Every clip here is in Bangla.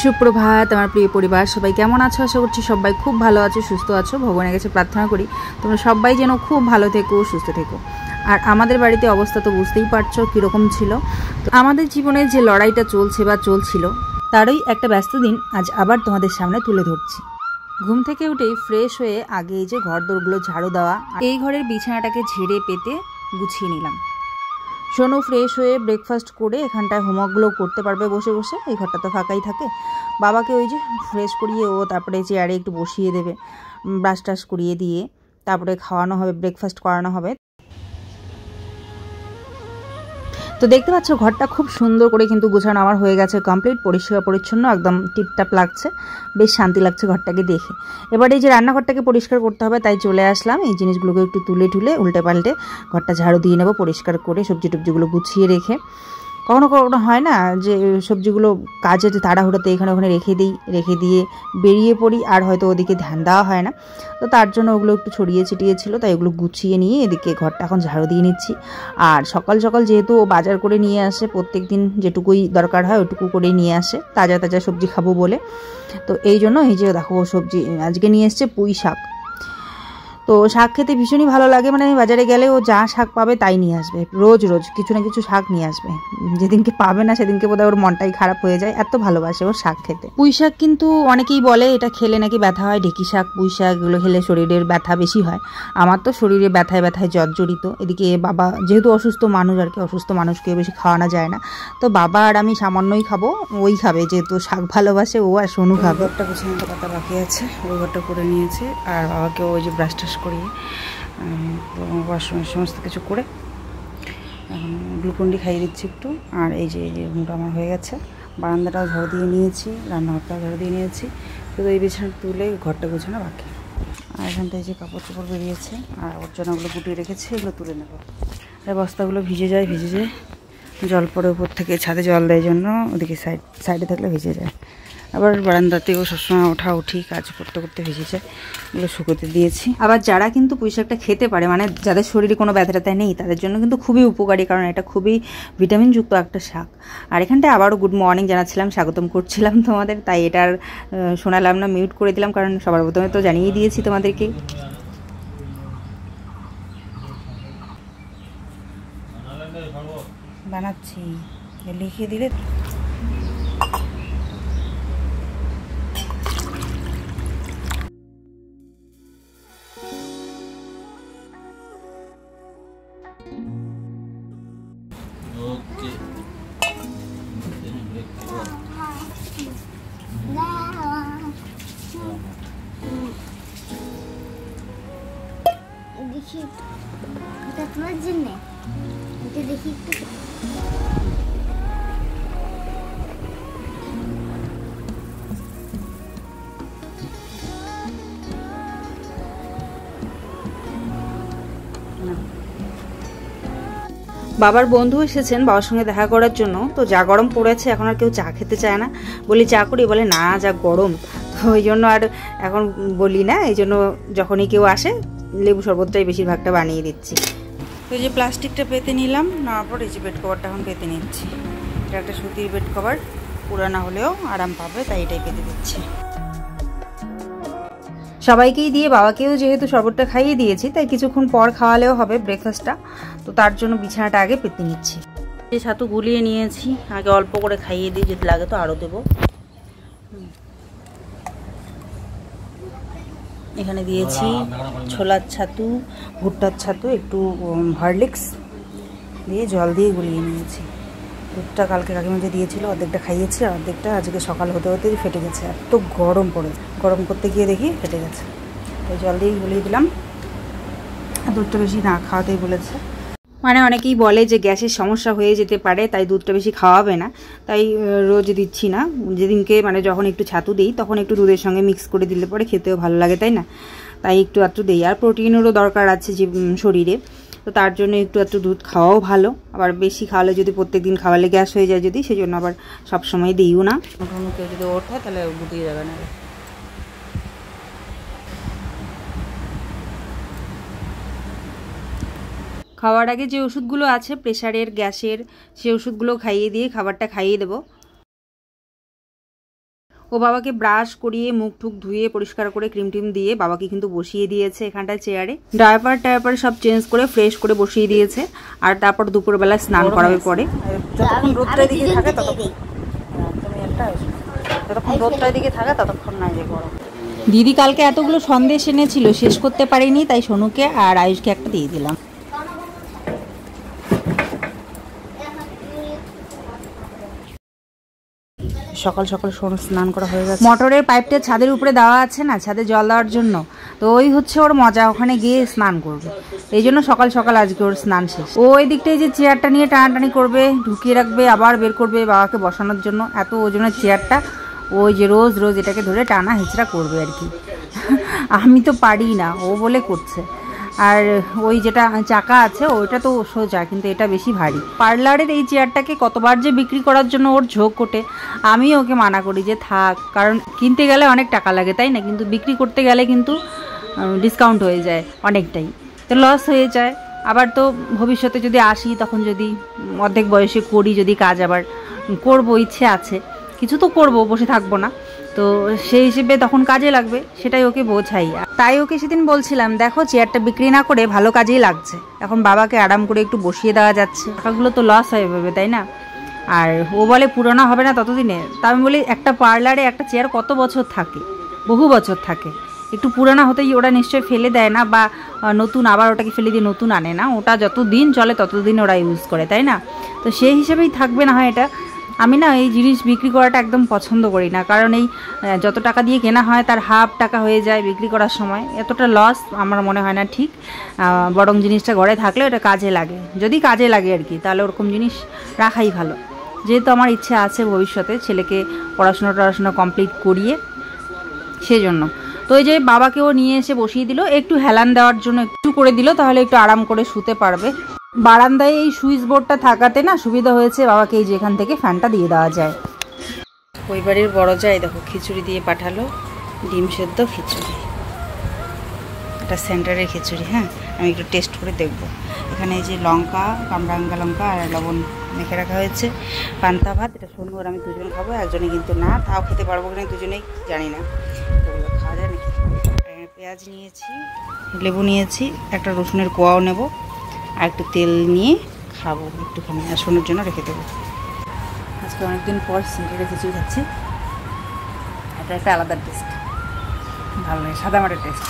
সুপ্রভাত আমার প্রিয় পরিবার, সবাই কেমন আছো? আশা করছি সবাই খুব ভালো আছো, সুস্থ আছো। ভগবানের কাছে প্রার্থনা করি তোমরা সবাই যেন খুব ভালো থেকো, সুস্থ থেকো। আর আমাদের বাড়িতে অবস্থা তো বুঝতেই পারছো কীরকম ছিল। তো আমাদের জীবনে যে লড়াইটা চলছে বা চলছিল, তারই একটা ব্যস্ত দিন আজ আবার তোমাদের সামনে তুলে ধরছি। ঘুম থেকে উঠেই ফ্রেশ হয়ে আগে এই যে ঘর দোরগুলো ঝাড়ু দেওয়া, এই ঘরের বিছানাটাকে ঝেড়ে পেতে গুছিয়ে নিলাম। সোনু ফ্রেশ হয়ে ব্রেকফাস্ট করে এখানটায় হোমওয়ার্কগুলো করতে পারবে বসে বসে, এই ঘরটা তো ফাঁকাই থাকে। বাবাকে ওই যে ফ্রেশ করিয়ে ও তারপরে চেয়ারে একটু বসিয়ে দেবে, ব্রাশ টাশ করিয়ে দিয়ে তারপরে খাওয়ানো হবে, ব্রেকফাস্ট করানো হবে। তো দেখতে পাচ্ছ ঘরটা খুব সুন্দর করে কিন্তু গোছানো আমার হয়ে গেছে, কমপ্লিট পরিষ্কার পরিচ্ছন্ন, একদম টিপটাপ লাগছে, বেশ শান্তি লাগছে ঘরটাকে দেখে। এবার এই যে রান্নাঘরটাকে পরিষ্কার করতে হবে, তাই চলে আসলাম। এই জিনিসগুলোকে একটু তুলে উল্টে পাল্টে ঘরটা ঝাড়ু দিয়ে নেবো, পরিষ্কার করে সবজি টবজিগুলো গুছিয়ে রেখে। কখনো কখনো হয় না যে সবজিগুলো কাজে তাড়াহুড়োতে এখানে ওখানে রেখে দিয়ে বেরিয়ে পড়ি, আর হয়তো ওদিকে ধ্যান দেওয়া হয় না। তো তার জন্য ওগুলো একটু ছড়িয়ে ছিটিয়ে ছিল, তাই ওগুলো গুছিয়ে নিয়ে এদিকে ঘরটা এখন ঝাড়ু দিয়ে নিচ্ছি। আর সকাল সকাল যেহেতু ও বাজার করে নিয়ে আসে, প্রত্যেক দিন যেটুকুই দরকার হয় ওটুকু করেই নিয়ে আসে, তাজা তাজা সবজি খাবো বলে। তো এই জন্য এই যে দেখো সবজি আজকে নিয়ে এসছে পুঁই শাক। তো শাক খেতে ভীষণই ভালো লাগে, মানে বাজারে গেলে ও যা শাক পাবে তাই নিয়ে আসবে, রোজ রোজ কিছু না কিছু শাক নিয়ে আসবে। যেদিনকে পাবে না সেদিনকে বোধহয় ওর মনটাই খারাপ হয়ে যায়, এত ভালোবাসে ওর শাক খেতে। পুঁই শাক কিন্তু অনেকেই বলে এটা খেলে নাকি ব্যথা হয়, ঢেঁকি শাক পুঁই শাক এগুলো খেলে শরীরের ব্যথা বেশি হয়। আমার তো শরীরে ব্যথায় জর্জরিত। এদিকে বাবা যেহেতু অসুস্থ মানুষ, আর কি অসুস্থ মানুষকে বেশি খাওয়ানো যায় না, তো বাবা আর আমি সামান্যই খাবো, ওই খাবে যেহেতু শাক ভালোবাসে ও, আর সোনু খাবে। একটা গুছিয়ে পাতা বাকি আছে, ওই ঘরটা করে নিয়েছে। আর বাবাকে ওই যে ব্রাশ টাশ করিয়ে ওয়াশরুমের সমস্ত কিছু করে এখন গ্লুকন্ডি খাইয়ে দিচ্ছি একটু। আর এই যে রুমটা আমার হয়ে গেছে, বারান্দাটাও ঝাড়ু দিয়ে নিয়েছি, রান্নাঘরটাও ঝাড়ু দিয়ে নিয়েছি, শুধু এই বিছানা তুলে ঘরটা গোছানো বাকি। আর এখানটায় যে কাপড় চোপড় বেরিয়েছে আর আবর্জনাগুলো গুটিয়ে রেখেছে, এগুলো তুলে নেব। আর বস্তাগুলো ভিজে যায়, জল পড়ে উপর থেকে ছাদে জল দেয় জন্য ওদিকে সাইডে থাকলে ভিজে যায়। আবার বারান্দাতেও সবসময় ওঠা কাজ করতে করতে ভিজে যায়, এগুলো শুকোতে দিয়েছি। আবার যারা কিন্তু পুঁই শাকটা খেতে পারে, মানে যাদের শরীরে কোনো ব্যথা নেই, তাদের জন্য কিন্তু খুবই উপকারী, কারণ এটা খুবই ভিটামিনযুক্ত একটা শাক। আর এখানটায় আবারও গুড মর্নিং জানাচ্ছিলাম, স্বাগতম করছিলাম তোমাদের, তাই এটার শোনালাম না, মিউট করে দিলাম, কারণ সবার প্রথমে তো জানিয়ে দিয়েছি তোমাদেরকে। বানাচ্ছি লিখে দিলে দেখি এটা তোমার জন্য, এটা দেখি একটু। বাবার বন্ধু এসেছেন বাবার সঙ্গে দেখা করার জন্য। তো যা গরম পড়েছে এখন আর কেউ চা খেতে চায় না, বলি চা করি, বলে না যা গরম। তো ওই জন্য আর এখন বলি না, এই জন্য যখনই কেউ আসে লেবু শরবতটাই বেশিরভাগটা বানিয়ে দিচ্ছি। তো এই যে প্লাস্টিকটা পেতে নিলাম, নেওয়ার পর এই যে বেড কভারটা এখন পেতে নিচ্ছি। এটা একটা সুতির বেড কভার, পুরানো হলেও আরাম পাবে, তাই এটাই পেতে দিচ্ছি। সবাইকেই দিয়ে বাবাকেও যেহেতু শরবতটা খাইয়ে দিয়েছি, তাই কিছুক্ষণ পর খাওয়ালেও হবে ব্রেকফাস্টটা। তো তার জন্য বিছানাটা আগে পেতে নিচ্ছি। এই ছাতু গুলিয়ে নিয়েছি, আগে অল্প করে খাইয়ে দিই, যদি লাগে তো আরও দেবো। এখানে দিয়েছি ছোলার ছাতু, ভুট্টার ছাতু, একটু হরলিক্স দিয়ে জল দিয়ে গুলিয়ে নিয়েছি। দুধটা কালকে কাকিমাকে দিয়েছিল, অর্ধেকটা খাইয়েছি, আর অর্ধেকটা আজকে সকাল হতে হতেই ফেটে গেছে, এত গরম গরম করতে গিয়ে দেখি ফেটে গেছে। তাই জল দিয়েই গুলিয়ে দিলাম, দুধটা বেশি না খাওয়াতেই বলেছে। মানে অনেকেই বলে যে গ্যাসের সমস্যা হয়ে যেতে পারে, তাই দুধটা বেশি খাওয়াবে না, তাই রোজ দিচ্ছি না। যেদিনকে মানে যখন একটু ছাতু দিই তখন একটু দুধের সঙ্গে মিক্স করে দিলে পরে খেতেও ভালো লাগে, তাই না? তাই একটু আধটু দিই। আর প্রোটিনেরও দরকার আছে যে শরীরে, তো তার জন্য একটু একটু দুধ খাওয়াও ভালো। আবার বেশি খাওয়ালে যদি প্রত্যেক দিন খাওয়ালে গ্যাস হয়ে যায় যদি, সেই জন্য আবার সবসময় দিইও না। কোনো কেউ যদি ওঠে তাহলে গুটিয়ে যাবে না। খাওয়ার আগে যে ওষুধগুলো আছে প্রেশারের, গ্যাসের, সেই ওষুধগুলো খাইয়ে দিয়ে খাবারটা খাইয়ে দেবো। ও বাবাকে ব্রাশ করিয়ে মুখ টুক ধুয়ে পরিষ্কার করে ক্রিম টিম দিয়ে বাবাকে কিন্তু বসিয়ে দিয়েছে এখানটায় চেয়ারে। ডায়াপার সব চেঞ্জ করে ফ্রেশ করে বসিয়ে দিয়েছে। আর তারপর দুপুরবেলা স্নান করাবে পরে। যতক্ষণ রোদটার দিকে থাকে ততক্ষণ না যে গরম। দিদি কালকে এতগুলো সন্দেশ এনেছিল, শেষ করতে পারিনি, তাই সোনুকে আর আয়ুষকে একটা দিয়ে দিলাম। সকাল সকাল সোনু স্নান করা হয়ে গেছে। মোটরের পাইপটা ছাদের উপরে দেওয়া আছে না, ছাদে জল দেওয়ার জন্য, তো ওই হচ্ছে ওর মজা, ওখানে গিয়ে স্নান করবে। এই জন্য সকাল সকাল আজকে ওর স্নান শেষ। ও ওই দিকটায় যে চেয়ারটা নিয়ে টানাটানি করবে, ঢুকিয়ে রাখবে, আবার বের করবে বাবাকে বসানোর জন্য। এত ওজনের চেয়ারটা, ওই যে রোজ রোজ এটাকে ধরে টানা হেঁচড়া করবে আর কি। আমি তো পারি না, ও বলে করছে। আর ওই যেটা চাকা আছে ওইটা তো সোজা, কিন্তু এটা বেশি ভারী। পার্লারের এই চেয়ারটাকে কতবার যে বিক্রি করার জন্য ওর ঝোঁক ওঠে, আমি ওকে মানা করি যে থাক, কারণ কিনতে গেলে অনেক টাকা লাগে, তাই না? কিন্তু বিক্রি করতে গেলে কিন্তু ডিসকাউন্ট হয়ে যায় অনেকটাই, তো লস হয়ে যায়। আবার তো ভবিষ্যতে যদি আসি, তখন যদি অর্ধেক বয়সে করি, যদি কাজ আবার করবো, ইচ্ছে আছে, কিছু তো করবো, বসে থাকবো না, তো সেই হিসেবে তখন কাজে লাগবে, সেটাই ওকে বোঝাই। তাই ওকে সেদিন বলছিলাম, দেখো চেয়ারটা বিক্রি না করে ভালো কাজেই লাগছে, এখন বাবাকে আরাম করে একটু বসিয়ে দেওয়া যাচ্ছে, টাকাগুলো তো লস হয়ে যাবে, তাই না? আর ও বলে পুরোনো হবে না ততদিনে। তা আমি বলি, একটা পার্লারে একটা চেয়ার কত বছর থাকে? বহু বছর থাকে। একটু পুরানো হতেই ওরা নিশ্চয়ই ফেলে দেয় না, বা নতুন আবার ওটাকে ফেলে দিয়ে নতুন আনে না, ওটা যতদিন চলে ততদিন ওরা ইউজ করে, তাই না? তো সেই হিসেবেই থাকবে না হয় এটা। আমি না এই জিনিস বিক্রি করাটা একদম পছন্দ করি না, কারণ এই যত টাকা দিয়ে কেনা হয় তার হাফ টাকা হয়ে যায় বিক্রি করার সময়, এতটা লস আমার মনে হয় না ঠিক। বরং জিনিসটা ঘরে থাকলে ওটা কাজে লাগে, যদি কাজে লাগে আর কি, তাহলে ওরকম জিনিস রাখাই ভালো। যেহেতু আমার ইচ্ছে আছে ভবিষ্যতে ছেলেকে পড়াশোনা কমপ্লিট করিয়ে, সেজন্য। তো এই যে বাবাকেও নিয়ে এসে বসিয়ে দিল, একটু হেলান দেওয়ার জন্য একটু করে দিল, তাহলে একটু আরাম করে শুতে পারবে। বারান্দায় এই সুইচ বোর্ডটা থাকাতে না সুবিধা হয়েছে বাবাকে, এই যে এখান থেকে ফ্যানটা দিয়ে দেওয়া যায়। ওই বাড়ির বড় যায় দেখো খিচুড়ি দিয়ে পাঠালো, ডিম সেদ্ধ খিচুড়ি, এটা সেন্টারের খিচুড়ি। হ্যাঁ, আমি একটু টেস্ট করে দেখব। এখানে এই যে লঙ্কা, কামরাঙ্গা লঙ্কা আর লবণ মেখে রাখা হয়েছে। পান্তা ভাত, এটা সোনু আর আমি দুজন খাবো, একজনে কিন্তু না, তাও খেতে পারবো কিনা দুজনেই জানি না, ওগুলো খাওয়া যায় নাকি। পেঁয়াজ নিয়েছি, লেবু নিয়েছি, একটা রসুনের কোয়াও নেব, আর একটু তেল নিয়ে খাবো একটুখানি, আর সোনুর জন্য রেখে দেবো। আজকে অনেকদিন পর সেন্টারে খিচুড়ি খাচ্ছি, এটা একটা আলাদা টেস্ট, ভালো লাগে, সাদা মাটের টেস্ট।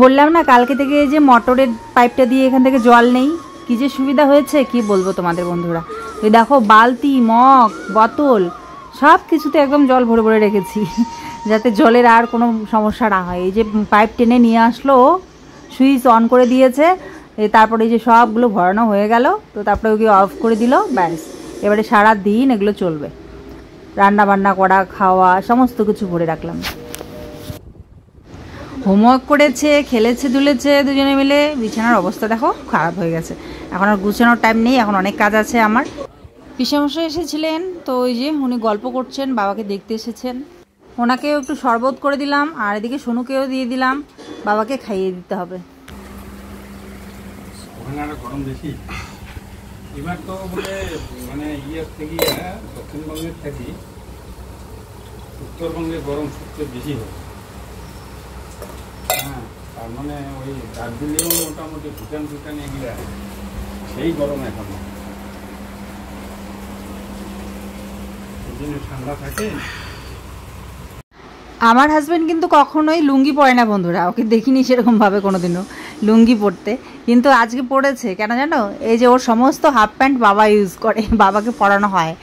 বললাম না কালকে থেকে এই যে মোটরের পাইপটা দিয়ে এখান থেকে জল নেই, কী যে সুবিধা হয়েছে কি বলবো তোমাদের বন্ধুরা। এই দেখো বালতি, মগ, বোতল সব কিছুতে একদম জল ভরে ভরে রেখেছি, যাতে জলের আর কোনো সমস্যা না হয়। এই যে পাইপ টেনে নিয়ে আসলো, সুইচ অন করে দিয়েছে, তারপরে এই যে সবগুলো ভরানো হয়ে গেল, তো তারপরে ওকে অফ করে দিল, ব্যাস। এবারে সারা দিন এগুলো চলবে, রান্না বান্না করা, খাওয়া, সমস্ত কিছু ভরে রাখলাম। হোমওয়ার্ক করেছে, খেলেছে দুলেছে দুজনে মিলে। বিছানার অবস্থা দেখো খারাপ হয়ে গেছে, এখন আর গুছানোর টাইম নেই, এখন অনেক কাজ আছে আমার। পিসেমশাই এসেছিলেন, তো ওই যে উনি গল্প করছেন, বাবাকে দেখতে এসেছেন, ওনাকেও একটু শরবত করে দিলাম, আর এদিকে সোনুকেও দিয়ে দিলাম, বাবাকে খাইয়ে দিতে হবে। গরম বেশি এবার তো বলে, মানে ইয়ের থেকে দক্ষিণবঙ্গের থেকে উত্তরবঙ্গে গরম সবচেয়ে বেশি হয়। হ্যাঁ, তার মানে ওই দার্জিলিং মোটামুটি ভুটান এগুলা সেই গরম এখন, ঠান্ডা থাকে। আমার হাজব্যান্ড কিন্তু কখনোই লুঙ্গি পরে না বন্ধুরা, ওকে দেখিনি সেরকমভাবে কোনোদিনও লুঙ্গি পরতে, কিন্তু আজকে পরেছে। কেন জানো? এই যে ওর সমস্ত হাফ প্যান্ট বাবা ইউজ করে, বাবাকে পরানো হয়,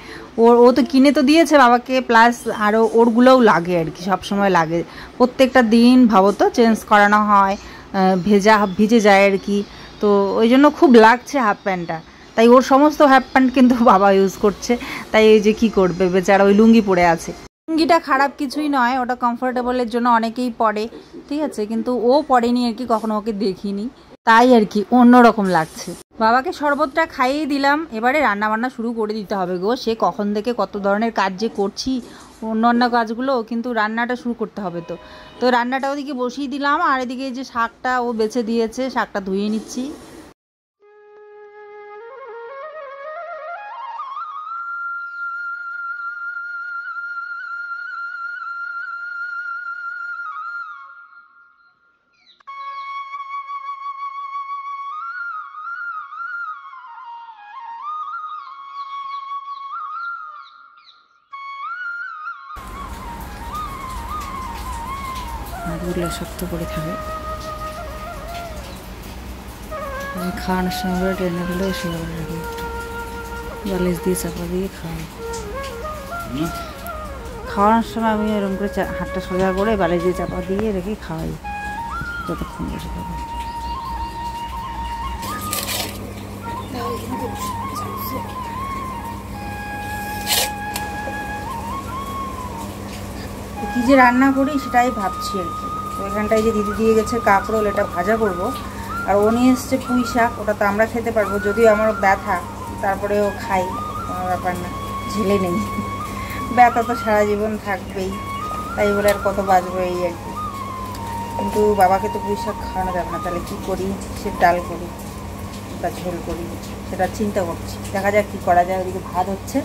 ও তো কিনে তো দিয়েছে বাবাকে, প্লাস আরও ওরগুলোও লাগে আর কি, সবসময় লাগে, প্রত্যেকটা দিন ভাবো তো চেঞ্জ করানো হয়, ভিজে যায় আর কি, তো ওই জন্য খুব লাগছে হাফ প্যান্টটা, তাই ওর সমস্ত হাফ প্যান্ট কিন্তু বাবা ইউজ করছে। তাই এই যে কী করবে বেচারা, ওই লুঙ্গি পরে আছে। লুঙ্গিটা খারাপ কিছুই নয়, ওটা কমফোর্টেবলের জন্য অনেকেই পরে, ঠিক আছে, কিন্তু ও পরেনি আর কি, কখনো ওকে দেখিনি, তাই আর কি অন্যরকম লাগছে। বাবাকে শরবতটা খাইয়ে দিলাম, এবারে রান্না বান্না শুরু করে দিতে হবে গো। সে কখন থেকে কত ধরনের কাজ যে করছি, অন্য কাজগুলো, কিন্তু রান্নাটা শুরু করতে হবে। তো রান্নাটা ওদিকে বসিয়ে দিলাম, আর এদিকে যে শাকটা ও বেছে দিয়েছে, শাকটা ধুয়ে নিচ্ছি। হাতগুলো শক্ত করে থাকে। আমি খাওয়ানোর সময় করে ট্রেনে হলে সোজা করে রাখি, বালিশ দিয়ে চাপা দিয়ে খাওয়াই। খাওয়ানোর সময় আমি এরকম করে হাতটা সোজা করে বালিশ দিয়ে চাপা দিয়ে রেখে খাওয়াই যতক্ষণ বসে থাকবে। কী যে রান্না করি সেটাই ভাবছি আর কি। তো এখানটায় যে দিদি দিয়ে গেছে কাঁকরোল, এটা ভাজা করব। আর ও নিয়ে এসছে পুঁই শাক, ওটা তো আমরা খেতে পারবো, যদিও আমার ব্যথা, তারপরেও খাই, কোনো ব্যাপার না, ঝেলে নেই। ব্যথা তো সারা জীবন থাকবেই, তাই বলে আর কত বাঁচবো এই আর কি। কিন্তু বাবাকে তো পুঁই শাক খাওয়ানো যাবে না, তাহলে কী করি? সে ডাল করি বা ঝোল করি, সেটা চিন্তা করছি। দেখা যাক কী করা যায়। ওদিকে ভাত হচ্ছে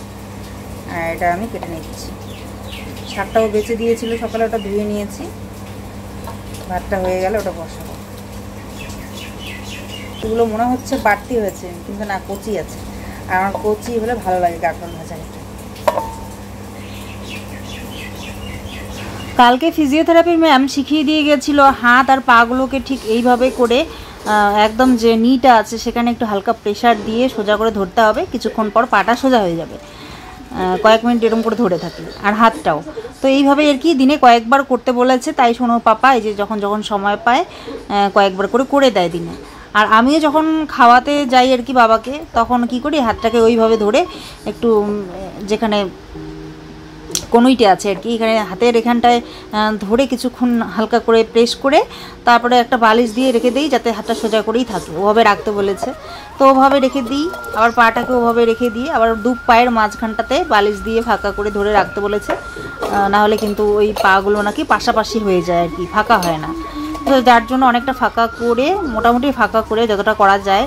আর এটা আমি কেটে নিচ্ছি। শাকটাও বেঁচে দিয়েছিল সকালে, ওটা ধুয়ে নিয়েছি। ভাতটা হয়ে গেলে ওটা বসাবো। এগুলো মনে হচ্ছে বাড়তি হয়েছে, কিন্তু না, কচি আছে। আর আমার কচি হলে ভালো লাগে কাঁকরোল ভাজা খেতে। কালকে ফিজিওথেরাপির ম্যাম শিখিয়ে দিয়ে গেছিল হাত আর পাগুলোকে ঠিক এইভাবে করে একদম যে নিটা আছে সেখানে একটু হালকা প্রেশার দিয়ে সোজা করে ধরতে হবে। কিছুক্ষণ পর পাটা সোজা হয়ে যাবে, কয়েক মিনিট এরকম করে ধরে থাকি। আর হাতটাও তো এইভাবে আর কি দিনে কয়েকবার করতে বলেছে। তাই শোনো পাপা এই যে যখন যখন সময় পায় কয়েকবার করে করে দেয় দিনে। আর আমিও যখন খাওয়াতে যাই আর কি বাবাকে, তখন কি করি, হাতটাকে ওইভাবে ধরে একটু যেখানে কনুইটা আছে আর কি, এখানে হাতের এখানটায় ধরে কিছুক্ষণ হালকা করে প্রেস করে তারপরে একটা বালিশ দিয়ে রেখে দিই, যাতে হাতটা সোজা করেই থাকে। ওভাবে রাখতে বলেছে, তো ওভাবে রেখে দিই। আবার পাটাকে ওভাবে রেখে দিই, আবার দু পায়ের মাঝখানটাতে বালিশ দিয়ে ফাঁকা করে ধরে রাখতে বলেছে। নাহলে কিন্তু ওই পাগুলো নাকি পাশাপাশি হয়ে যায় আর কি, ফাঁকা হয় না। তো যার জন্য অনেকটা ফাঁকা করে, মোটামুটি ফাঁকা করে যতটা করা যায়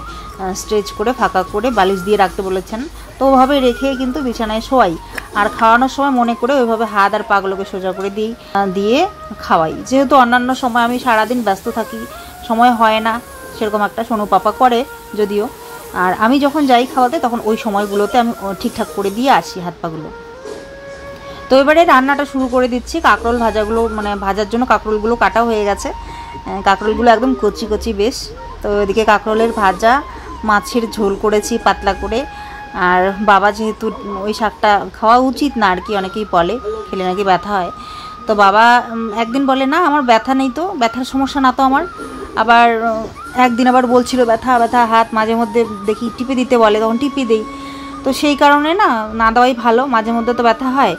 স্ট্রেচ করে ফাঁকা করে বালিশ দিয়ে রাখতে বলেছেন। তো ওভাবে রেখে কিন্তু বিছানায় শোয়াই। আর খাওয়ানোর সময় মনে করে ওইভাবে হাত আর পাগুলোকে সোজা করে দিয়ে খাওয়াই। যেহেতু অন্যান্য সময় আমি সারাদিন ব্যস্ত থাকি, সময় হয় না সেরকম একটা, সোনু পাপা করে যদিও। আর আমি যখন যাই খাওয়াতে তখন ওই সময়গুলোতে আমি ঠিকঠাক করে দিয়ে আসি হাত পাগুলো। তো এবারে রান্নাটা শুরু করে দিচ্ছি। কাঁকরোল ভাজাগুলো মানে ভাজার জন্য কাঁকরোলগুলো কাটা হয়ে গেছে। কাঁকরোলগুলো একদম কচি কচি বেশ। তো এদিকে কাঁকরোলের ভাজা, মাছের ঝোল করেছি পাতলা করে। আর বাবা যেহেতু ওই শাকটা খাওয়া উচিত না আর কি, অনেকেই বলে খেলে নাকি ব্যথা হয়। তো বাবা একদিন বলে না আমার ব্যথা নেই, তো ব্যথার সমস্যা না তো আমার। আবার একদিন আবার বলছিল ব্যথা ব্যথা হাত, মাঝে মধ্যে দেখি টিপে দিতে বলে, তখন টিপে দিই। তো সেই কারণে না দেওয়াই ভালো, মাঝে মধ্যে তো ব্যথা হয়।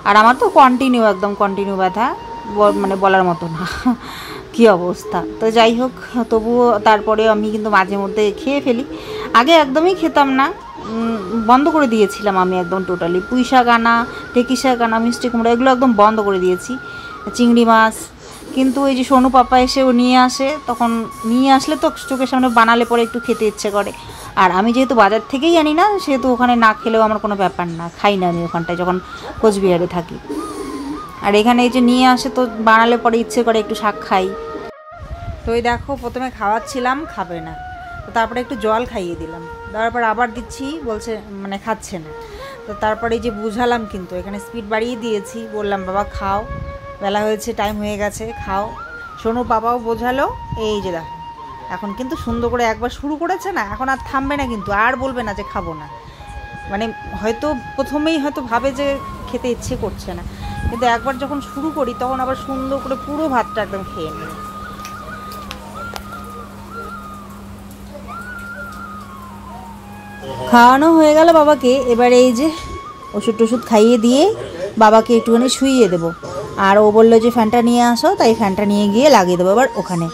আর আমার তো একদম কন্টিনিউ ব্যথা, মানে বলার মতো না কী অবস্থা। তো যাই হোক, তবুও তারপরে আমি কিন্তু মাঝে মধ্যে খেয়ে ফেলি। আগে একদমই খেতাম না, বন্ধ করে দিয়েছিলাম আমি একদম টোটালি। পুঁই শাক আনা, ঢেঁকি শাক আনা, মিষ্টি কুমড়া এগুলো একদম বন্ধ করে দিয়েছি, চিংড়ি মাছ। কিন্তু এই যে সোনু পাপা এসে ও নিয়ে আসে, তখন নিয়ে আসলে তো চোখের সামনে বানালে পরে একটু খেতে ইচ্ছে করে। আর আমি যেহেতু বাজার থেকেই আনি না, সেহেতু ওখানে না খেলেও আমার কোনো ব্যাপার না, খাই না আমি ওখানটায় যখন কোচবিহারে থাকি। আর এখানে এই যে নিয়ে আসে তো বানালে পরে ইচ্ছে করে একটু শাক খাই। তো এই দেখো, প্রথমে খাওয়াচ্ছিলাম, খাবে না, তো তারপরে একটু জল খাইয়ে দিলাম, দেওয়ার পর আবার দিচ্ছি, বলছে মানে খাচ্ছে না। তো তারপরে এই যে বুঝালাম, কিন্তু এখানে স্পিড বাড়িয়ে দিয়েছি, বললাম বাবা খাও, বেলা হয়েছে, টাইম হয়ে গেছে, খাও। সোনু বাবাও বোঝালো, এই যে দেখো এখন কিন্তু সুন্দর করে একবার শুরু করেছে না, এখন আর থামবে না, কিন্তু আর বলবে না যে খাবো না। মানে হয়তো প্রথমেই হয়তো ভাবে যে খেতে ইচ্ছে করছে না, কিন্তু একবার যখন শুরু করি তখন আবার সুন্দর করে পুরো ভাতটা একদম খেয়ে নেয়। খাওয়ানো হয়ে গেল বাবাকে। এবার এই যে ওষুধ টষুধ খাইয়ে দিয়ে বাবাকে একটুখানি শুইয়ে দেবো। আর ও বললো যে ফ্যানটা নিয়ে আসো, তাই ফ্যানটা নিয়ে গিয়ে লাগিয়ে দেবো এবার ওখানে।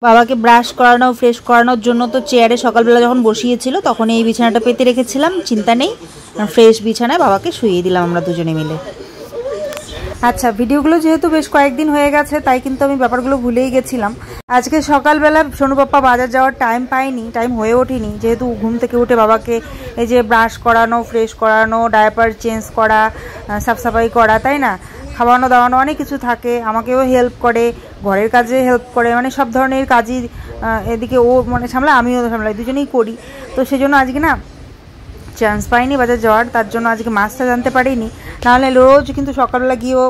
বাবাকে ব্রাশ করানো, ফ্রেশ করানোর জন্য তো চেয়ারে সকালবেলা যখন বসিয়েছিল তখন এই বিছানাটা পেতে রেখেছিলাম, চিন্তা নেই, ফ্রেশ বিছানায় বাবাকে শুইয়ে দিলাম আমরা দুজনে মিলে। আচ্ছা, ভিডিওগুলো যেহেতু বেশ কয়েকদিন হয়ে গেছে, তাই কিন্তু আমি ব্যাপারগুলো ভুলেই গেছিলাম। আজকে সকালবেলা সোনু পাপ্পা বাজার যাওয়ার টাইম হয়ে ওঠেনি, যেহেতু ঘুম থেকে উঠে বাবাকে এই যে ব্রাশ করানো, ফ্রেশ করানো, ডায়াপার চেঞ্জ করা, সাফ সাফাই করা, তাই না, খাওয়ানো দাওয়ানো অনেক কিছু থাকে, আমাকেও হেল্প করে, ঘরের কাজে হেল্প করে, মানে সব ধরনের কাজই এদিকে ও মানে সামলায়, আমিও সামলাই, দুজনেই করি। তো সেজন্য আজকে না চান্স পাইনি বাজার যাওয়ার, তার জন্য আজকে মাছটা জানতে পারিনি। নাহলে রোজ কিন্তু সকালবেলা গিয়েও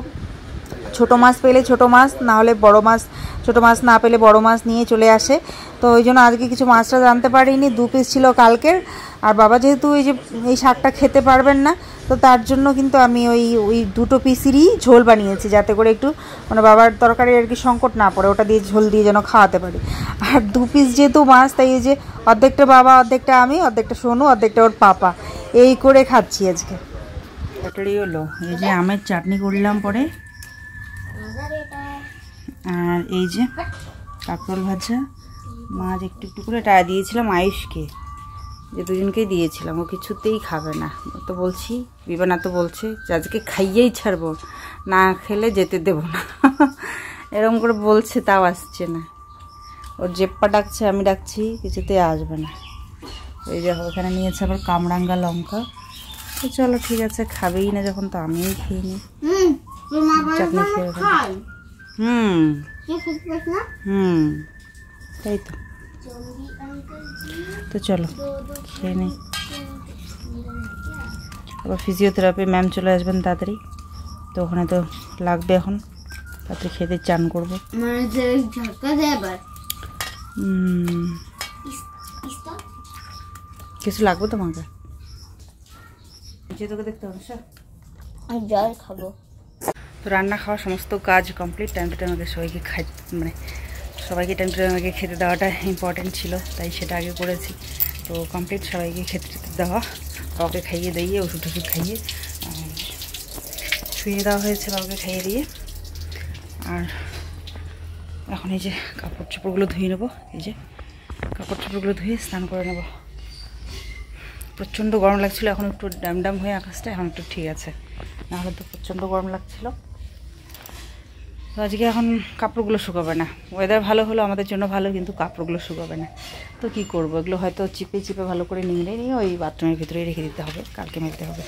ছোট মাছ পেলে ছোট মাছ, না হলে বড় মাছ, ছোট মাছ না পেলে বড় মাছ নিয়ে চলে আসে। তো ওই জন্য আজকে কিছু মাছটা জানতে পারিনি, 2 পিস ছিল কালকের। আর বাবা যেহেতু এই শাকটা খেতে পারবেন না, তো তার জন্য কিন্তু আমি ওই 2 পিসেরই ঝোল বানিয়েছি, যাতে করে একটু মানে বাবার তরকারি আর কি সংকট না পড়ে, ওটা দিয়ে ঝোল দিয়ে যেন খাওয়াতে পারি। আর 2 পিস যেহেতু মাছ, তাই এই যে অর্ধেকটা বাবা, অর্ধেকটা আমি, অর্ধেকটা সোনু, অর্ধেকটা ওর পাপা, এই করে খাচ্ছি আজকে। তরকারি হলো এই যে আমের চাটনি করলাম পরে, আর এই যে কাঁকরোল ভাজা, মাছ একটু একটু করে টায়া দিয়েছিলাম আয়ুষকে, যে দুজনকেই দিয়েছিলাম, ও কিছুতেই খাবে না। তো বলছি, বিবানা তো বলছে যে আজকে খাইয়েই ছাড়বো, না খেলে যেতে দেবো না, এরকম করে বলছে, তাও আসছে না। ওর জেপ্পা ডাকছে, আমি ডাকছি, কিছুতেই আসবে না। এই যে ওখানে নিয়েছে আবার কামরাঙ্গা লঙ্কা। তো চলো ঠিক আছে, খাবেই না যখন, তো আমিই খেয়ে নিই, চাটনি খেয়ে। তাই তো চলো খেয়ে নিই। আবার ফিজিওথেরাপি ম্যাম চলে আসবেন তাড়াতাড়ি, তো ওখানে তো লাগবে এখন, তাড়াতাড়ি খেতে চান করবো। কিছু লাগবে তোমাকে? তোকে দেখতে হবে, জল খাবো। তো রান্না খাওয়া সমস্ত কাজ কমপ্লিট। টাইম টু টাইম আমাদের সবাইকে মানে সবাইকে টাইম টু টাইম আগে খেতে দেওয়াটা ইম্পর্টেন্ট ছিল, তাই সেটা আগে করেছি। তো কমপ্লিট সবাইকে খেতে দেওয়া, বাবাকে খাইয়ে দিয়ে, ওষুধ টষুধ খাইয়ে শুয়ে দেওয়া হয়েছে, বাবাকে খাইয়ে দিয়ে। আর এখন এই যে কাপড় চোপড়গুলো ধুয়ে নেবো, এই যে কাপড় চোপড়গুলো ধুয়ে স্নান করে নেবো। প্রচণ্ড গরম লাগছিলো, এখন একটু ড্যাম হয়ে আকাশটা, এখন একটু ঠিক আছে, নাহলে তো প্রচণ্ড গরম লাগছিলো। তো আজকে এখন কাপড়গুলো শুকাবে না, ওয়েদার ভালো হলো আমাদের জন্য ভালো, কিন্তু কাপড়গুলো শুকাবে না। তো কি করব, এগুলো হয়তো চিপে চিপে ভালো করে নিংড়ে নিয়ে ওই বাথরুমের ভিতরেই রেখে দিতে হবে, কালকে মেলতে হবে।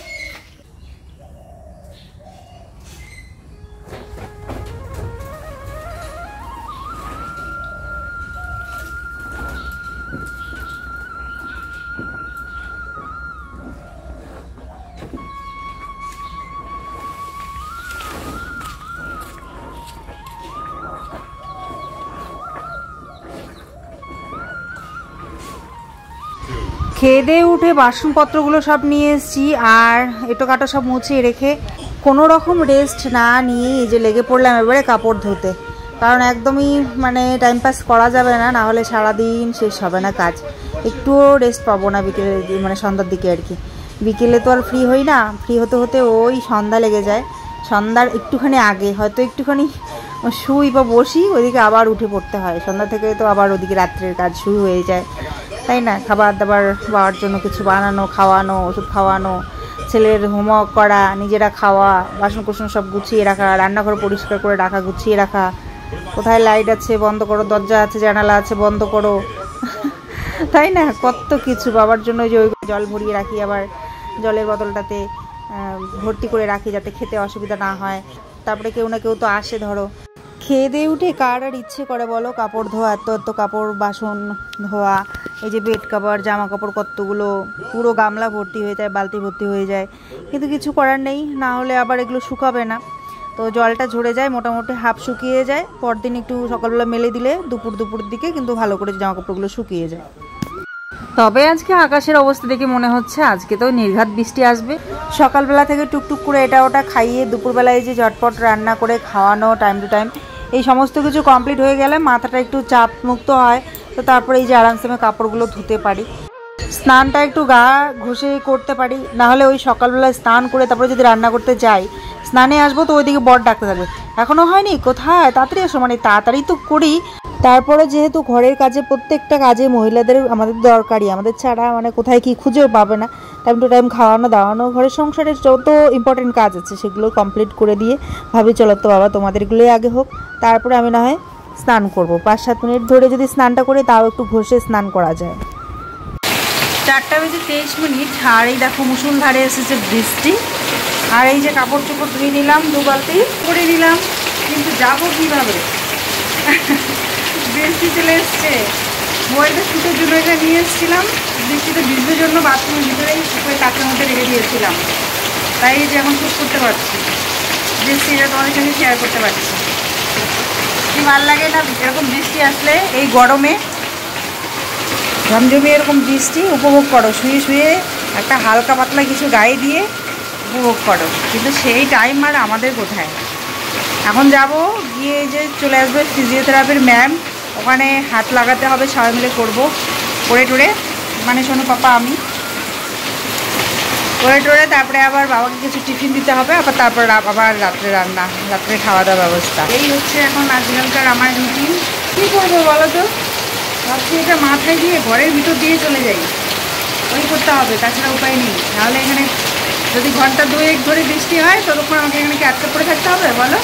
খেয়ে দিয়ে উঠে বাসনপত্রগুলো সব নিয়ে এসেছি, আর এটো কাটো সব মুছে রেখে কোনো রকম রেস্ট না নিয়ে এই যে লেগে পড়লাম এবারে কাপড় ধুতে। কারণ একদমই মানে টাইম পাস করা যাবে না, না হলে সারাদিন শেষ হবে না কাজ, একটুও রেস্ট পাবো না বিকেলে, মানে সন্ধ্যার দিকে আর কি। বিকেলে তো আর ফ্রি হই না, ফ্রি হতে হতে ওই সন্ধ্যা লেগে যায়। সন্ধ্যার একটুখানি আগে হয়তো একটুখানি শুই বা বসি, ওইদিকে আবার উঠে পড়তে হয়। সন্ধ্যা থেকে তো আবার ওদিকে রাত্রের কাজ শুরু হয়ে যায়, তাই না? খাবার দাবার বাবার জন্য কিছু বানানো, খাওয়ানো, ওষুধ খাওয়ানো, ছেলের হোমওয়ার্ক করা, নিজেরা খাওয়া, বাসন কোসন সব গুছিয়ে রাখা, রান্নাঘর পরিষ্কার করে রাখা, গুছিয়ে রাখা, কোথায় লাইট আছে বন্ধ করো, দরজা আছে জানালা আছে বন্ধ করো, তাই না? কত কিছু বাবার জন্য। যে ওই জল ভরিয়ে রাখি, আবার জলের বোতলটাতে ভর্তি করে রাখি যাতে খেতে অসুবিধা না হয়। তারপরে কেউ না কেউ তো আসে, ধরো খেয়ে দিয়ে উঠে কার আর ইচ্ছে করে বলো কাপড় ধোয়া, এত কাপড়, বাসন ধোয়া, এই যে বেড কাপড়, জামা কাপড় কতগুলো, পুরো গামলা ভর্তি হয়ে যায়, বালতি ভর্তি হয়ে যায়, কিন্তু কিছু করার নেই, না হলে আবার এগুলো শুকাবে না। তো জলটা ঝরে যায়, মোটামুটি হাফ শুকিয়ে যায়, পরদিন একটু সকালবেলা মেলে দিলে দুপুর দিকে কিন্তু ভালো করে জামা কাপড়গুলো শুকিয়ে যায়। তবে আজকে আকাশের অবস্থা দেখে মনে হচ্ছে আজকে তো নির্ঘাত বৃষ্টি আসবে। সকালবেলা থেকে টুকটুক করে এটা ওটা খাইয়ে দুপুরবেলায় যে ঝটপট রান্না করে খাওয়ানো, টাইম টু টাইম এই সমস্ত কিছু কমপ্লিট হয়ে গেলে মাথাটা একটু চাপ মুক্ত হয়। তো তারপরে এই যে আরামসে আমি কাপড়গুলো ধুতে পারি, স্নানটা একটু গা ঘষে করতে পারি। না হলে ওই সকালবেলায় স্নান করে তারপরে যদি রান্না করতে যাই, স্নানে আসবো তো ওইদিকে বর ডাকতে থাকবে, এখনও হয়নি, কোথায়, তাড়াতাড়ি আসো, মানে তাড়াতাড়ি তো করি। তারপরে যেহেতু ঘরের কাজে, প্রত্যেকটা কাজে মহিলাদের আমাদের দরকারই, আমাদের ছাড়া মানে কোথায় কি খুঁজেও পাবে না। টাইম টু টাইম খাওয়ানো দাওয়ানো, ঘরের সংসারের যত ইম্পর্টেন্ট কাজ আছে সেগুলো কমপ্লিট করে দিয়ে ভাবি চলো তো বাবা তোমাদেরগুলোই আগে হোক, তারপরে আমি না হয় স্নান করবো। 5-7 মিনিট ধরে যদি স্নানটা করি তাও একটু ঘষে স্নান করা যায়। 4:23, আর এই দেখো মুষলধারে এসেছে বৃষ্টি। আর এই যে কাপড় চোপড় ধুয়ে নিলাম, 2 বালতি করে নিলাম, কিন্তু যাবো কীভাবে, বৃষ্টি চলে এসছে। মোবাইলটা শুটের জন্য এটা নিয়ে এসেছিলাম, বৃষ্টিতে ভিজবার জন্য বাথরুমের ভিতরেই শুকিয়ে কাঁচের মধ্যে রেখে দিয়েছিলাম, তাই যে এখন শ্যুট করতে পারছি। এসেছি এটা তোমাদের সঙ্গে শেয়ার করতে পারছি। কি ভালো লাগে না এরকম বৃষ্টি আসলে, এই গরমে ঝমঝমিয়ে এরকম বৃষ্টি উপভোগ করো, শুয়ে শুয়ে একটা হালকা পাতলা কিছু গায়ে দিয়ে উপভোগ করো। কিন্তু সেই টাইম আর আমাদের কোথায়। এখন যাব গিয়ে যে চলে আসবে ফিজিওথেরাপির ম্যাম, ওখানে হাত লাগাতে হবে, সবাই মিলে করবো করে টোরে, মানে শোনো পাপা আমি করে টোরে, তারপরে আবার বাবাকে কিছু টিফিন দিতে হবে, আবার তারপর আবার রাত্রে রান্না, রাত্রে খাওয়া দাওয়া ব্যবস্থা। এই হচ্ছে এখন আজকালকার আমার রুটিন। কী করবো বলো তো, ভাবছি এটা মাথায় দিয়ে ঘরের ভিতর দিয়ে চলে যাই, ওই করতে হবে, তাছাড়া উপায় নেই। নাহলে এখানে যদি ঘন্টা 2-1 ধরে বৃষ্টি হয় ততক্ষণ আমাকে এখানে কি আটকে পড়ে থাকতে হবে বলো?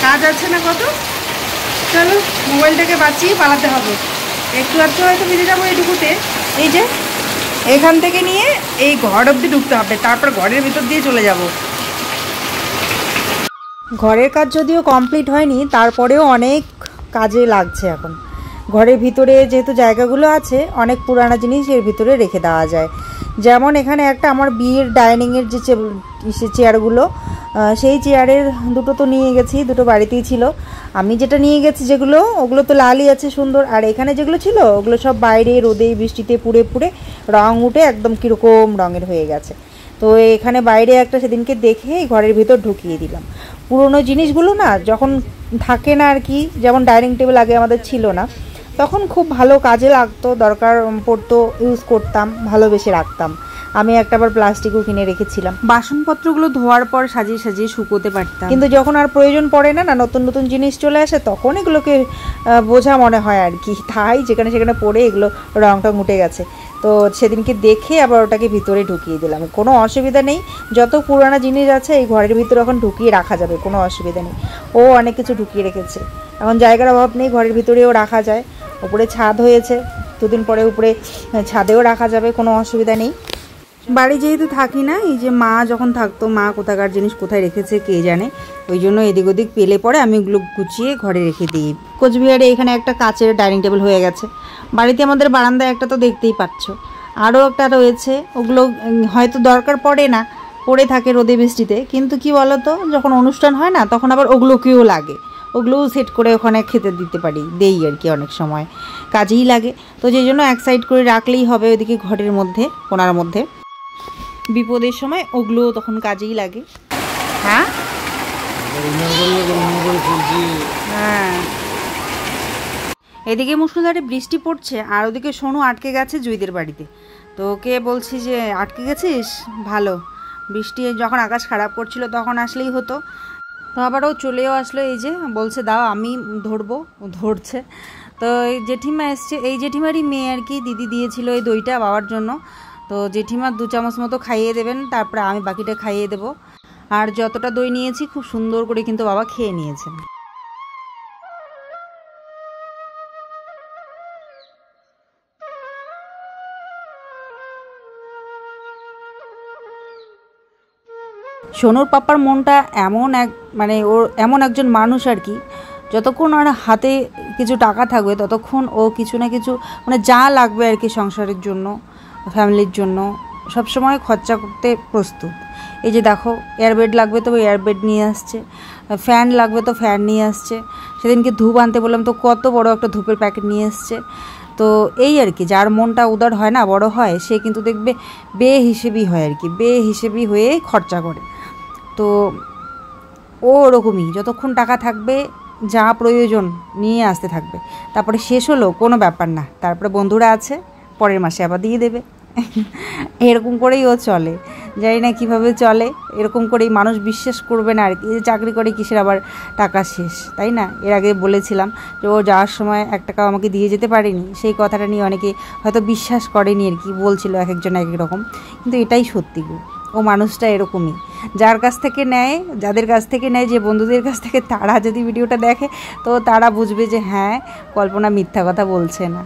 কাজ আছে না কত। চলো মোবাইলটাকে বাঁচিয়ে পালাতে হবে, একটু একটু হয়তো বেরিয়ে যাবো এইটুকুতে। এই যে এখান থেকে নিয়ে এই ঘর অবধি ঢুকতে হবে, তারপর ঘরের ভিতর দিয়ে চলে যাব। ঘরের কাজ যদিও কমপ্লিট হয়নি, তারপরেও অনেক কাজে লাগছে এখন। ঘরের ভিতরে যেহেতু জায়গাগুলো আছে, অনেক পুরানো জিনিস এর ভিতরে রেখে দেওয়া যায়। যেমন এখানে একটা আমার বিয়ের ডাইনিংয়ের যে চেয়ারগুলো, সেই চেয়ারের দুটো তো নিয়ে গেছি, দুটো বাড়িতেই ছিল। আমি যেটা নিয়ে গেছি যেগুলো, ওগুলো তো লালই আছে সুন্দর, আর এখানে যেগুলো ছিল ওগুলো সব বাইরে রোদে বৃষ্টিতে পুড়ে পুড়ে রং উঠে একদম কীরকম রঙের হয়ে গেছে। তো এখানে বাইরে একটা সেদিনকে দেখে ঘরের ভিতর ঢুকিয়ে দিলাম। পুরনো জিনিসগুলো না যখন থাকে না আর কি, যেমন ডাইনিং টেবিল আগে আমাদের ছিল না, তখন খুব ভালো কাজে লাগতো, দরকার পড়তো, ইউজ করতাম, ভালোবেসে রাখতাম। আমি একটাবার প্লাস্টিকও কিনে রেখেছিলাম, বাসনপত্রগুলো ধোয়ার পর সাজিয়ে সাজিয়ে শুকোতে পারতাম। কিন্তু যখন আর প্রয়োজন পড়ে না, নতুন নতুন জিনিস চলে আসে, তখন এগুলোকে বোঝা মনে হয় আর কি। তাই যেখানে সেখানে পড়ে এগুলো রং টং উঠে গেছে। তো সেদিনকে দেখে আবার ওটাকে ভিতরে ঢুকিয়ে দিলাম, কোনো অসুবিধা নেই। যত পুরানো জিনিস আছে এই ঘরের ভিতরে এখন ঢুকিয়ে রাখা যাবে, কোনো অসুবিধা নেই। ও অনেক কিছু ঢুকিয়ে রেখেছে, এখন জায়গার অভাব নেই, ঘরের ভিতরেও রাখা যায়। উপরে ছাদ হয়েছে, 2 দিন পরে উপরে ছাদেও রাখা যাবে, কোনো অসুবিধা নেই। বাড়ি যেহেতু থাকি না, এই যে মা যখন থাকতো, মা কোথাকার জিনিস কোথায় রেখেছে কে জানে, ওই জন্য এদিক ওদিক পেলে পরে আমি ওগুলো গুছিয়ে ঘরে রেখে দিই। কোচবিহারে এখানে একটা কাচের ডাইনিং টেবিল হয়ে গেছে, বাড়িতে আমাদের বারান্দায় একটা তো দেখতেই পাচ্ছ, আরও একটা রয়েছে। ওগুলো হয়তো দরকার পড়ে না, পড়ে থাকে রোদে বৃষ্টিতে, কিন্তু কি বলো তো, যখন অনুষ্ঠান হয় না তখন আবার ওগুলোকেও লাগে, ওগুলোও সেট করে ওখানে খেতে দিতে পারি, দেই আর কি, অনেক সময় কাজেই লাগে। তো সেই জন্য এক সাইড করে রাখলেই হবে ওইদিকে ঘরের মধ্যে, কোনার মধ্যে, বিপদের সময় ওগুলোও তখন কাজেই লাগে। হ্যাঁ হ্যাঁ, এদিকে মুষলধারে বৃষ্টি পড়ছে, আর ওদিকে সোনু আটকে গেছে জুইদের বাড়িতে। তো ওকে বলছি যে আটকে গেছিস, ভালো, বৃষ্টি যখন আকাশ খারাপ করছিল তখন আসলেই হতো। তো আবার ও চলেও আসলো, এই যে বলছে দাও আমি ধরবো, ধরছে। তো এই জেঠিমা এসছে, এই জেঠিমারই মেয়ে আর কি, দিদি দিয়েছিল এই দইটা বাবার জন্য। তো জেঠিমা 2 চামচ মতো খাইয়ে দেবেন, তারপরে আমি বাকিটা খাইয়ে দেবো। আর যতটা দই নিয়েছি খুব সুন্দর করে কিন্তু বাবা খেয়ে নিয়েছেন। সোনুর পাপার মনটা এমন মানে ওর এমন একজন মানুষ আর কি, যতক্ষণ ওর হাতে কিছু টাকা থাকবে ততক্ষণ ও কিছু না কিছু, মানে যা লাগবে আর কি সংসারের জন্য, ফ্যামিলির জন্য সবসময় খরচা করতে প্রস্তুত। এই যে দেখো, এয়ারবেড লাগবে তো এয়ারবেড নিয়ে আসছে, ফ্যান লাগবে তো ফ্যান নিয়ে আসছে, সেদিনকে ধূপ আনতে বললাম তো কত বড় একটা ধূপের প্যাকেট নিয়ে আসছে। তো এই আর কি, যার মনটা উদার হয় না, বড় হয়, সে কিন্তু দেখবে বেহিসেবি হয় আর কি, বেহিসেবি হয়ে খরচা করে। তো ও ওরকমই, যতক্ষণ টাকা থাকবে যা প্রয়োজন নিয়ে আসতে থাকবে, তারপরে শেষ হলো কোনো ব্যাপার না, তারপরে বন্ধুরা আছে পরের মাসে আবার দিয়ে দেবে। এরকম করেই ও চলে, জানি না কীভাবে চলে, এরকম করেই মানুষ বিশ্বাস করবে না আর কি। চাকরি করে কিসের আবার টাকা শেষ, তাই না? এর আগে বলেছিলাম যে ও যাওয়ার সময় 1 টাকাও আমাকে দিয়ে যেতে পারেনি, সেই কথাটা নিয়ে অনেকে হয়তো বিশ্বাস করেনি আর কি, বলছিল এক একজন এক এক রকম, কিন্তু এটাই সত্যি গো, ও মানুষটা এরকমই। যার কাছ থেকে নেয়, যাদের কাছ থেকে নেয়, যে বন্ধুদের কাছ থেকে, তারা যদি ভিডিওটা দেখে তো তারা বুঝবে যে হ্যাঁ, কল্পনা মিথ্যা কথা বলছে না।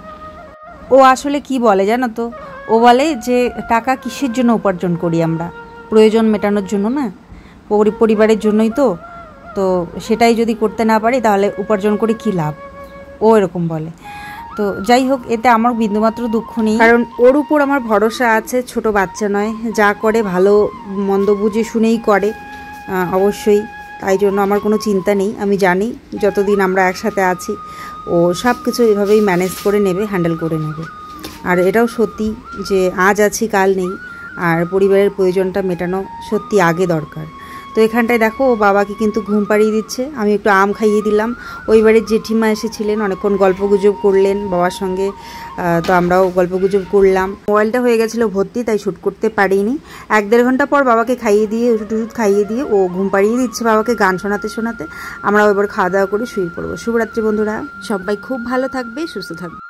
ও আসলে কি বলে জানো তো, ও বলে যে টাকা কিসের জন্য উপার্জন করি আমরা, প্রয়োজন মেটানোর জন্য না, পরিবারের জন্যই তো। তো সেটাই যদি করতে না পারি তাহলে উপার্জন করে কী লাভ, ও এরকম বলে। তো যাই হোক, এতে আমার বিন্দুমাত্র দুঃখ নেই, কারণ ওর উপর আমার ভরসা আছে, ছোট বাচ্চা নয়, যা করে ভালো মন্দ বুঝে শুনেই করে অবশ্যই। তাই জন্য আমার কোনো চিন্তা নেই। আমি জানি যতদিন আমরা একসাথে আছি ও সব কিছু এভাবেই ম্যানেজ করে নেবে, হ্যান্ডেল করে নেবে। আর এটাও সত্যি যে আজ আছি কাল নেই, আর পরিবারের প্রয়োজনটা মেটানো সত্যি আগে দরকার। তো এখানটায় দেখো ও বাবাকে কিন্তু ঘুম পাড়িয়ে দিচ্ছে, আমি একটু আম খাইয়ে দিলাম। ওই বাড়ির জেঠিমা এসেছিলেন, অনেকক্ষণ গল্পগুজব করলেন বাবার সঙ্গে, তো আমরাও গল্পগুজব করলাম। মোবাইলটা হয়ে গেছিলো ভর্তি, তাই শ্যুট করতে পারিনি। 1-1.5 ঘন্টা পর বাবাকে খাইয়ে দিয়ে ওষুধ খাইয়ে দিয়ে ও ঘুম পাড়িয়ে দিচ্ছে বাবাকে গান শোনাতে শোনাতে। আমরাও এবার খাওয়া দাওয়া করে শুয়ে পড়বো। শুভরাত্রি বন্ধুরা, সবাই খুব ভালো থাকবে, সুস্থ থাকবে।